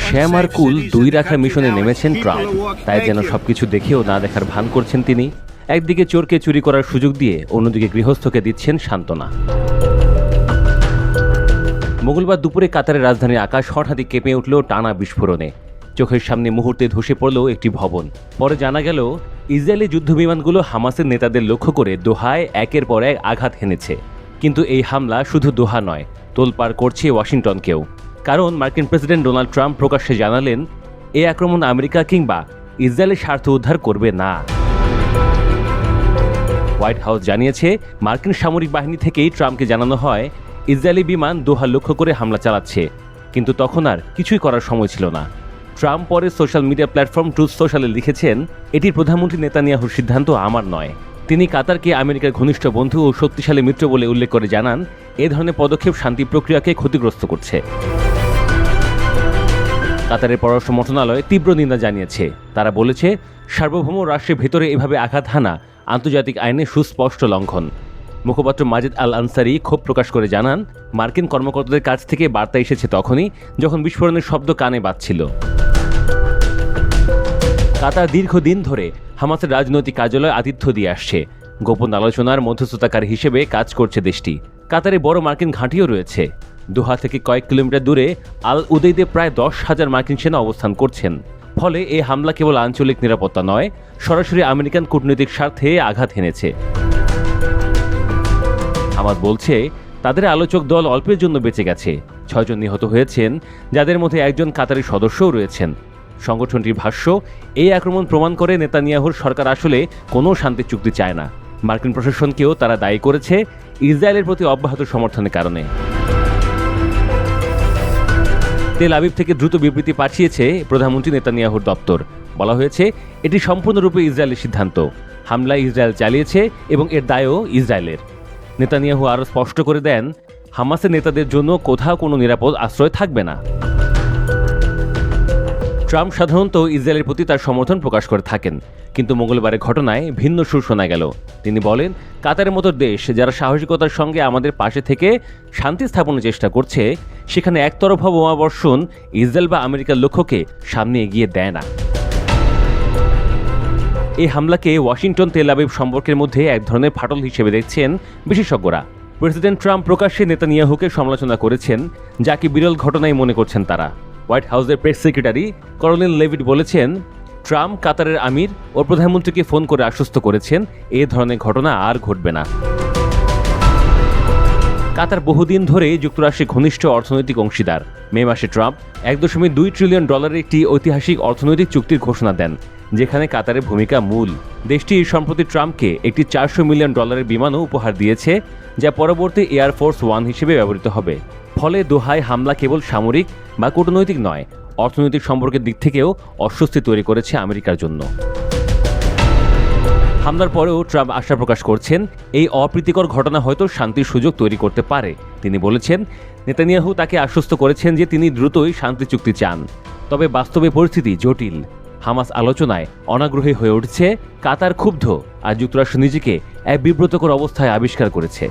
শ্যাম আর কুল দুই রাখা মিশনে নেমেছেন ট্রাম্প, তাই যেন সবকিছু দেখেও না দেখার ভান করছেন তিনি। একদিকে চোরকে চুরি করার সুযোগ দিয়ে অন্যদিকে গৃহস্থকে দিচ্ছেন সান্ত্বনা। মঙ্গলবার দুপুরে কাতারের রাজধানীর আকাশ হঠাৎই কেঁপে উঠল টানা বিস্ফোরণে। চোখের সামনে মুহূর্তে ধসে পড়ল একটি ভবন। পরে জানা গেল ইসরায়েলি যুদ্ধবিমানগুলো হামাসের নেতাদের লক্ষ্য করে দোহায় একের পর এক আঘাত হেনেছে। কিন্তু এই হামলা শুধু দোহা নয়, তোলপাড় করছে ওয়াশিংটনকেও। কারণ মার্কিন প্রেসিডেন্ট ডোনাল্ড ট্রাম্প প্রকাশ্যে জানালেন, এই আক্রমণ আমেরিকা কিংবা ইসরায়েলের স্বার্থ উদ্ধার করবে না। হোয়াইট হাউস জানিয়েছে, মার্কিন সামরিক বাহিনী থেকেই ট্রাম্পকে জানানো হয় ইসরায়েলি বিমান দোহা লক্ষ্য করে হামলা চালাচ্ছে, কিন্তু তখন আর কিছুই করার সময় ছিল না। ট্রাম্প পরে সোশ্যাল মিডিয়া প্ল্যাটফর্ম ট্রুথ সোশ্যালে লিখেছেন, এটির প্রধানমন্ত্রী নেতানিয়াহুর সিদ্ধান্ত আমার নয়। তিনি কাতারকে আমেরিকার ঘনিষ্ঠ বন্ধু ও শক্তিশালী মিত্র বলে উল্লেখ করে জানান, এ ধরনের পদক্ষেপ শান্তি প্রক্রিয়াকে ক্ষতিগ্রস্ত করছে। কাতারের পররাষ্ট্র মন্ত্রণালয় তীব্র নিন্দা জানিয়েছে। তারা বলেছে, সার্বভৌম রাষ্ট্রের ভেতরে এভাবে আঘাত হানা আন্তর্জাতিক আইনে সুস্পষ্ট লঙ্ঘন। মুখপাত্র মাজিদ আল আনসারি ক্ষোভ প্রকাশ করে জানান, মার্কিন কর্মকর্তাদের কাছ থেকে বার্তা এসেছে তখনই যখন বিস্ফোরণের শব্দ কানে বাজছিল। কাতার দীর্ঘদিন ধরে হামাসের রাজনৈতিক কার্যালয়ে আতিথ্য দিয়ে আসছে। গোপন আলোচনার মধ্যস্থতাকারী হিসেবে কাজ করছে দেশটি। কাতারে বড় মার্কিন ঘাঁটিও রয়েছে। দোহা থেকে কয়েক কিলোমিটার দূরে আল উদেইদে প্রায় 10,000 মার্কিন সেনা অবস্থান করছেন। ফলে এই হামলা কেবল আঞ্চলিক নিরাপত্তা নয়, সরাসরি আমেরিকান কূটনৈতিক স্বার্থে আঘাত হেনেছে। হামাস বলছে, তাদের আলোচক দল অল্পের জন্য বেঁচে গেছে। 6 জন নিহত হয়েছেন, যাদের মধ্যে একজন কাতারের সদস্যও রয়েছেন। সংগঠনটির ভাষ্য, এই আক্রমণ প্রমাণ করে নেতানিয়াহুর সরকার আসলে কোনো শান্তি চুক্তি চায় না। মার্কিন প্রশাসনকেও তারা দায়ী করেছে ইসরায়েলের প্রতি অব্যাহত সমর্থনের কারণে। তেল আবিব থেকে দ্রুত বিবৃতি পাঠিয়েছে প্রধানমন্ত্রী নেতানিয়াহুর দপ্তর। বলা হয়েছে, এটি সম্পূর্ণরূপে ইসরায়েলের সিদ্ধান্ত। হামলা ইসরায়েল চালিয়েছে এবং এর দায়ও ইসরায়েলের। নেতানিয়াহু আরও স্পষ্ট করে দেন, হামাসের নেতাদের জন্য কোথাও কোনো নিরাপদ আশ্রয় থাকবে না। ট্রাম্প সাধারণত ইসরায়েলের প্রতি তার সমর্থন প্রকাশ করে থাকেন, কিন্তু মঙ্গলবারের ঘটনায় ভিন্ন সুর শোনা গেল। তিনি বলেন, কাতারের মতো দেশ যারা সাহসিকতার সঙ্গে আমাদের পাশে থেকে শান্তি স্থাপনের চেষ্টা করছে, সেখানে একতরফা বোমাবর্ষণ ইসরায়েল বা আমেরিকার লক্ষ্যকে সামনে এগিয়ে দেয় না। এই হামলাকে ওয়াশিংটন তেল আবিব সম্পর্কের মধ্যে এক ধরনের ফাটল হিসেবে দেখছেন বিশেষজ্ঞরা। প্রেসিডেন্ট ট্রাম্প প্রকাশ্যে নেতানিয়াহুকে সমালোচনা করেছেন, যাকে বিরল ঘটনাই মনে করছেন তারা। হোয়াইট হাউসের প্রেস সেক্রেটারি কলোনেল লেভিট বলেছেন, ট্রাম্প কাতারের আমির ও প্রধানমন্ত্রীকে ফোন করে আশ্বস্ত করেছেন এ ধরনের ঘটনা আর ঘটবে না। কাতার বহুদিন ধরে যুক্তরাষ্ট্রের ঘনিষ্ঠ অর্থনৈতিক অংশীদার। মে মাসে ট্রাম্প $1.2 ট্রিলিয়ন একটি ঐতিহাসিক অর্থনৈতিক চুক্তির ঘোষণা দেন, যেখানে কাতারের ভূমিকা মূল। দেশটি সম্প্রতি ট্রাম্পকে একটি $400 মিলিয়ন বিমানও উপহার দিয়েছে, যা পরবর্তী এয়ারফোর্স 1 হিসেবে ব্যবহৃত হবে। ফলে দোহায় হামলা কেবল সামরিক বা কূটনৈতিক নয়, অর্থনৈতিক সম্পর্কের দিক থেকেও অস্বস্তি তৈরি করেছে আমেরিকার জন্য। হামলার পরেও ট্রাম্প আশা প্রকাশ করছেন, এই অপ্রীতিকর ঘটনা হয়তো শান্তির সুযোগ তৈরি করতে পারে। তিনি বলেছেন, নেতানিয়াহু তাকে আশ্বস্ত করেছেন যে তিনি দ্রুতই শান্তি চুক্তি চান। তবে বাস্তবে পরিস্থিতি জটিল। হামাস আলোচনায় অনাগ্রহী হয়ে উঠছে, কাতার ক্ষুব্ধ, আর যুক্তরাষ্ট্র নিজেকে এক বিব্রতকর অবস্থায় আবিষ্কার করেছে।